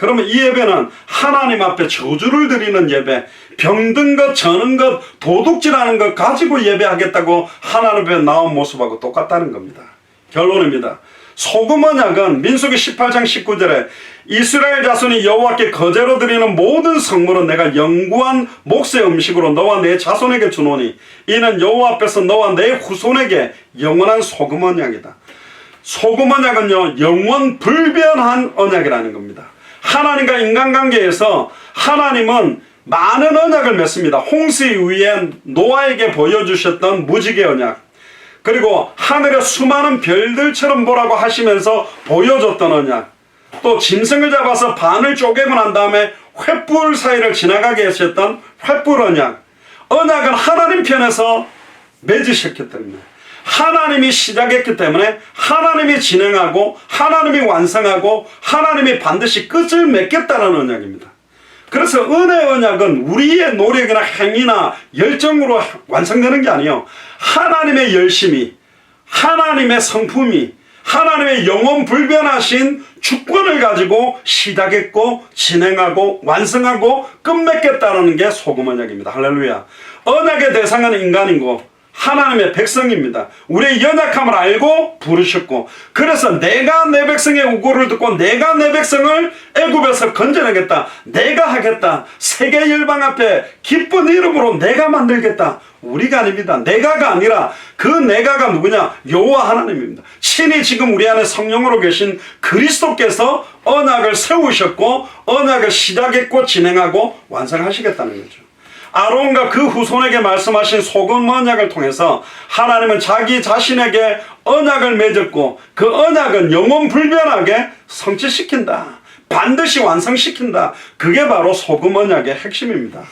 그러면 이 예배는 하나님 앞에 저주를 드리는 예배, 병든 것, 저는 것, 도둑질하는 것 가지고 예배하겠다고 하나님 앞에 나온 모습하고 똑같다는 겁니다. 결론입니다. 소금 언약은 민수기 18장 19절에 이스라엘 자손이 여호와께 거제로 드리는 모든 성물은 내가 영구한 몫의 음식으로 너와 내 자손에게 주노니 이는 여호와 앞에서 너와 내 후손에게 영원한 소금 언약이다. 소금 언약은요, 영원 불변한 언약이라는 겁니다. 하나님과 인간관계에서 하나님은 많은 언약을 맺습니다. 홍수 위에 노아에게 보여주셨던 무지개 언약, 그리고 하늘의 수많은 별들처럼 보라고 하시면서 보여줬던 언약, 또 짐승을 잡아서 반을 쪼개고 난 다음에 횃불 사이를 지나가게 하셨던 횃불 언약. 언약은 하나님 편에서 맺으셨기 때문에, 하나님이 시작했기 때문에 하나님이 진행하고 하나님이 완성하고 하나님이 반드시 끝을 맺겠다는 언약입니다. 그래서 은혜 언약은 우리의 노력이나 행위나 열정으로 완성되는 게 아니에요. 하나님의 열심이, 하나님의 성품이, 하나님의 영원 불변하신 주권을 가지고 시작했고 진행하고 완성하고 끝맺겠다는 게 소금 언약입니다. 할렐루야. 언약의 대상은 인간이고 하나님의 백성입니다. 우리의 연약함을 알고 부르셨고, 그래서 내가 내 백성의 우고를 듣고 내가 내 백성을 애굽에서 건져내겠다, 내가 하겠다, 세계 열방 앞에 기쁜 이름으로 내가 만들겠다. 우리가 아닙니다. 내가가 아니라 그 내가가 누구냐? 여호와 하나님입니다. 친히 지금 우리 안에 성령으로 계신 그리스도께서 언약을 세우셨고 언약을 시작했고 진행하고 완성하시겠다는 거죠. 아론과 그 후손에게 말씀하신 소금 언약을 통해서 하나님은 자기 자신에게 언약을 맺었고, 그 언약은 영원 불변하게 성취시킨다, 반드시 완성시킨다. 그게 바로 소금 언약의 핵심입니다.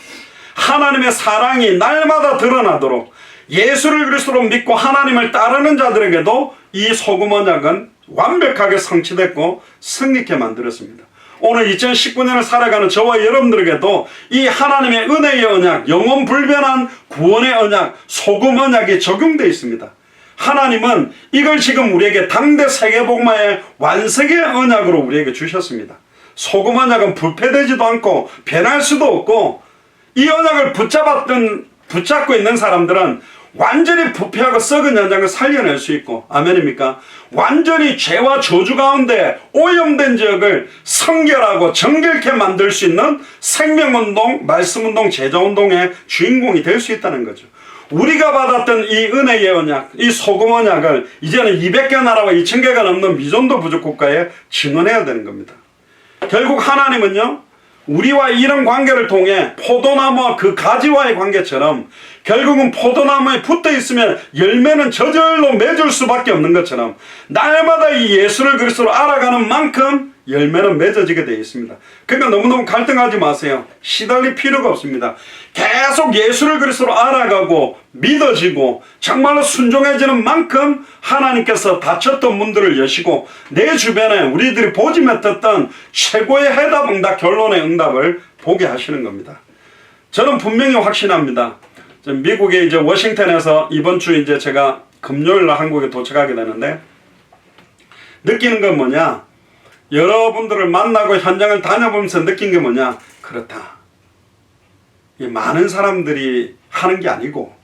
하나님의 사랑이 날마다 드러나도록 예수를 그리스도로 믿고 하나님을 따르는 자들에게도 이 소금 언약은 완벽하게 성취됐고 승리케 만들었습니다. 오늘 2019년을 살아가는 저와 여러분들에게도 이 하나님의 은혜의 언약, 영원 불변한 구원의 언약, 소금 언약이 적용되어 있습니다. 하나님은 이걸 지금 우리에게 당대 세계복음화의 완성의 언약으로 우리에게 주셨습니다. 소금 언약은 부패되지도 않고 변할 수도 없고, 이 언약을 붙잡고 있는 사람들은 완전히 부패하고 썩은 현장을 살려낼 수 있고, 아멘입니까? 완전히 죄와 저주 가운데 오염된 지역을 성결하고 정결케 만들 수 있는 생명운동, 말씀운동, 제자운동의 주인공이 될 수 있다는 거죠. 우리가 받았던 이 은혜의 언약, 이 소금 언약을 이제는 200개 나라와 2000개가 넘는 미전도 부족 국가에 증언해야 되는 겁니다. 결국 하나님은요, 우리와 이런 관계를 통해 포도나무와 그 가지와의 관계처럼 결국은 포도나무에 붙어 있으면 열매는 저절로 맺을 수밖에 없는 것처럼 날마다 이 예수를 그리스도로 알아가는 만큼 열매는 맺어지게 되어 있습니다. 그러니까 너무너무 갈등하지 마세요. 시달릴 필요가 없습니다. 계속 예수를 그리스도로 알아가고 믿어지고 정말로 순종해지는 만큼 하나님께서 닫혔던 문들을 여시고 내 주변에 우리들이 보지 못했던 최고의 해답, 응답, 결론의 응답을 보게 하시는 겁니다. 저는 분명히 확신합니다. 미국의 이제 워싱턴에서 이번 주 이제 제가 금요일날 한국에 도착하게 되는데, 느끼는 건 뭐냐? 여러분들을 만나고 현장을 다녀보면서 느낀 게 뭐냐? 그렇다. 이 많은 사람들이 하는 게 아니고,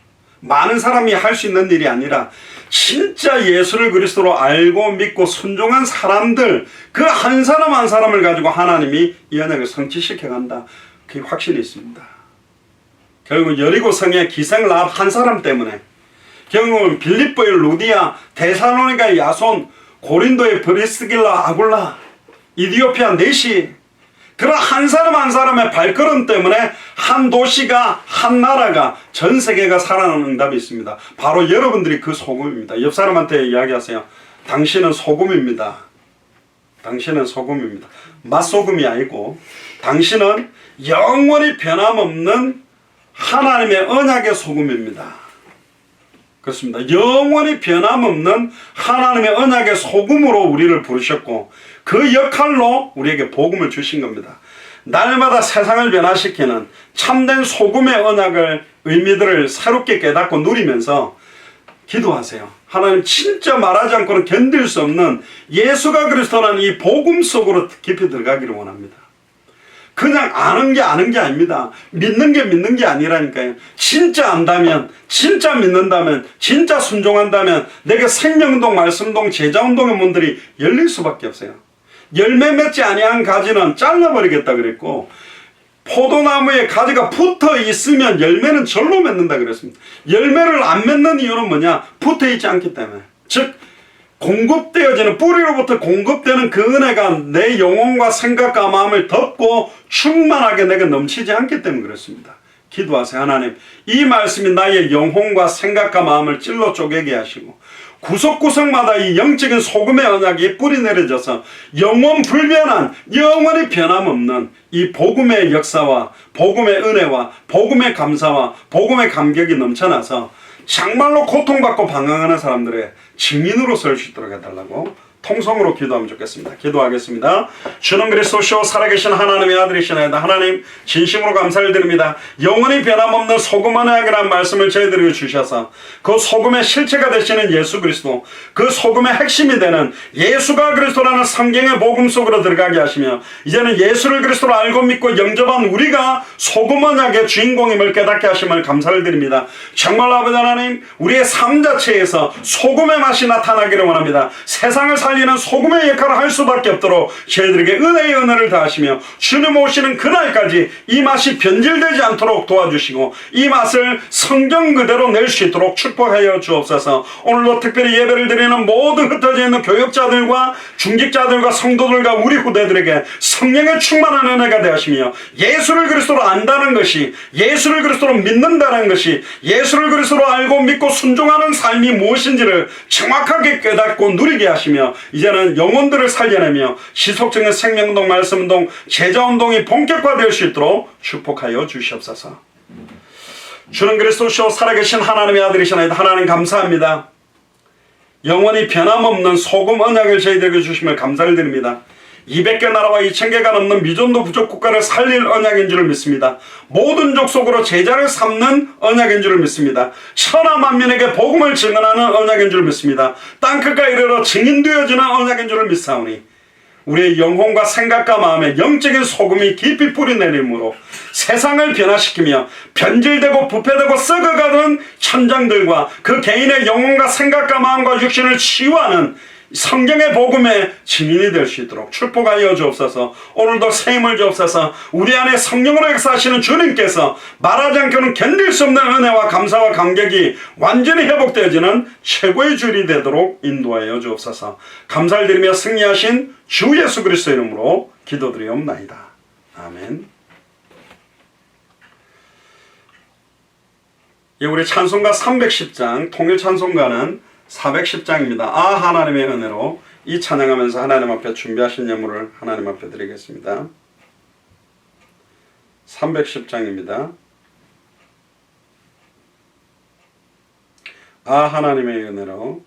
많은 사람이 할 수 있는 일이 아니라 진짜 예수를 그리스도로 알고 믿고 순종한 사람들, 그 한 사람 한 사람을 가지고 하나님이 이 언약을 성취시켜 간다. 그게 확신이 있습니다. 결국 여리고 성의 기생 라합 한 사람 때문에, 결국은 빌립보의 루디아, 데살로니가의 야손, 고린도의 브리스길라, 아굴라, 이디오피아 네시, 그런 한 사람 한 사람의 발걸음 때문에 한 도시가, 한 나라가, 전 세계가 살아나는 응답이 있습니다. 바로 여러분들이 그 소금입니다. 옆 사람한테 이야기하세요. 당신은 소금입니다. 당신은 소금입니다. 맛소금이 아니고 당신은 영원히 변함없는 하나님의 언약의 소금입니다. 그렇습니다. 영원히 변함없는 하나님의 언약의 소금으로 우리를 부르셨고 그 역할로 우리에게 복음을 주신 겁니다. 날마다 세상을 변화시키는 참된 소금의 언약을, 의미들을 새롭게 깨닫고 누리면서 기도하세요. 하나님, 진짜 말하지 않고는 견딜 수 없는 예수가 그리스도라는 이 복음 속으로 깊이 들어가기를 원합니다. 그냥 아는 게 아닙니다. 믿는 게 아니라니까요. 진짜 안다면, 진짜 믿는다면, 진짜 순종한다면 내게 생명운동, 말씀운동, 제자운동의 문들이 열릴 수밖에 없어요. 열매 맺지 아니한 가지는 잘라버리겠다 그랬고, 포도나무에 가지가 붙어 있으면 열매는 절로 맺는다 그랬습니다. 열매를 안 맺는 이유는 뭐냐? 붙어 있지 않기 때문에. 즉 공급되어지는, 뿌리로부터 공급되는 그 은혜가 내 영혼과 생각과 마음을 덮고 충만하게 내게 넘치지 않기 때문에 그렇습니다. 기도하세요. 하나님, 이 말씀이 나의 영혼과 생각과 마음을 찔러 쪼개게 하시고 구석구석마다 이 영적인 소금의 언약이 뿌리 내려져서 영원 불변한, 영원히 변함없는 이 복음의 역사와 복음의 은혜와 복음의 감사와 복음의 감격이 넘쳐나서 정말로 고통받고 방황하는 사람들의 증인으로 설 수 있도록 해달라고 통성으로 기도하면 좋겠습니다. 기도하겠습니다. 주는 그리스도시요 살아계신 하나님의 아들이시나이다. 하나님, 진심으로 감사를 드립니다. 영원히 변함없는 소금 언약이라는 말씀을 저희들에게 주셔서 그 소금의 실체가 되시는 예수 그리스도, 그 소금의 핵심이 되는 예수가 그리스도라는 성경의 복음 속으로 들어가게 하시며 이제는 예수를 그리스도로 알고 믿고 영접한 우리가 소금 언약의 주인공임을 깨닫게 하심을 감사를 드립니다. 정말로 아버지 하나님, 우리의 삶 자체에서 소금의 맛이 나타나기를 원합니다. 세상을 살리는 소금의 역할을 할 수밖에 없도록 저희들에게 은혜의 은혜를 다하시며 주님 오시는 그날까지 이 맛이 변질되지 않도록 도와주시고 이 맛을 성경 그대로 낼 수 있도록 축복하여 주옵소서. 오늘도 특별히 예배를 드리는 모든 흩어져 있는 교역자들과 중직자들과 성도들과 우리 후대들에게 성령의 충만한 은혜가 되시며 예수를 그리스도로 안다는 것이, 예수를 그리스도로 믿는다는 것이, 예수를 그리스도로 알고 믿고 순종하는 삶이 무엇인지를 정확하게 깨닫고 누리게 하시며 이제는 영혼들을 살려내며 지속적인 생명운동, 말씀운동, 제자운동이 본격화될 수 있도록 축복하여 주시옵소서. 주는 그리스도시요 살아계신 하나님의 아들이시나이다. 하나님 감사합니다. 영원히 변함없는 소금 언약을 저희들에게 주심을 감사를 드립니다. 200개 나라와 2000개가 넘는 미전도 부족 국가를 살릴 언약인 줄을 믿습니다. 모든 족속으로 제자를 삼는 언약인 줄을 믿습니다. 천하 만민에게 복음을 증언하는 언약인 줄을 믿습니다. 땅끝까지 이르러 증인되어지는 언약인 줄을 믿사오니 우리의 영혼과 생각과 마음에 영적인 소금이 깊이 뿌리내림으로 세상을 변화시키며 변질되고 부패되고 썩어가는 천장들과 그 개인의 영혼과 생각과 마음과 육신을 치유하는 성경의 복음의 증인이 될 수 있도록 축복하여 주옵소서. 오늘도 새 힘을 주옵소서. 우리 안에 성령으로 역사하시는 주님께서 말하지 않고는 견딜 수 없는 은혜와 감사와 감격이 완전히 회복되어지는 최고의 주일이 되도록 인도하여 주옵소서. 감사를 드리며 승리하신 주 예수 그리스도 이름으로 기도드리옵나이다. 아멘. 예, 우리 찬송가 310장 통일 찬송가는 410장입니다. 아 하나님의 은혜로 이 찬양하면서 하나님 앞에 준비하신 예물을 하나님 앞에 드리겠습니다. 310장입니다. 아 하나님의 은혜로